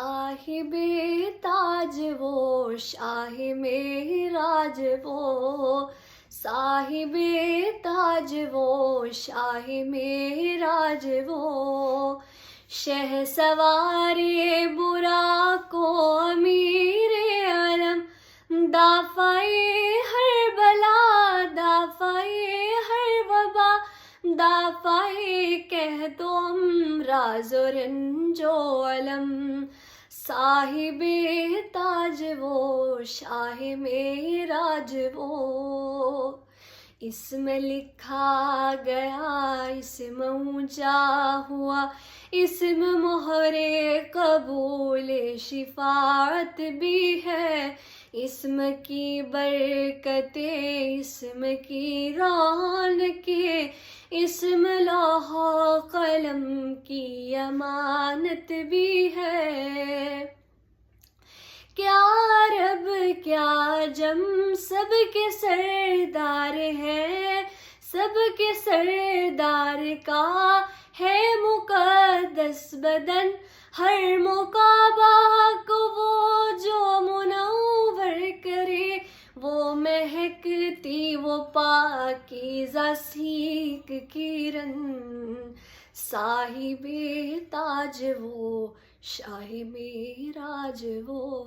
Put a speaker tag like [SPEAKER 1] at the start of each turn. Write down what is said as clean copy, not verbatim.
[SPEAKER 1] صاحب تاج وہ شاہ معراج وہ، صاحب تاج وہ شاہ معراج وہ، شہ سوار براق و امیر علم، دافع ہر بلا دافع ہر وبا، دافع قحط و امراض و رنج و الم، صاحب تاج وہ شاہ معراج وہ۔ اسم لکھا گیا اسم اونچا ہوا، اسم مہر قبول شفاعت بھی ہے، اسم کی برکتیں اسم کی رونقیں، اسم لوح و قلم کی امانت بھی ہے۔ کیا عرب کیا عجم سب کے سردار ہے، سب کے سردار کا ہے مقدس بدن، ہر مکعبہ کو وہ جو منور کرے، وہ مہکتی وہ پاکیزہ سیک کرن، صاحب تاج وہ شاہ معراج وہ۔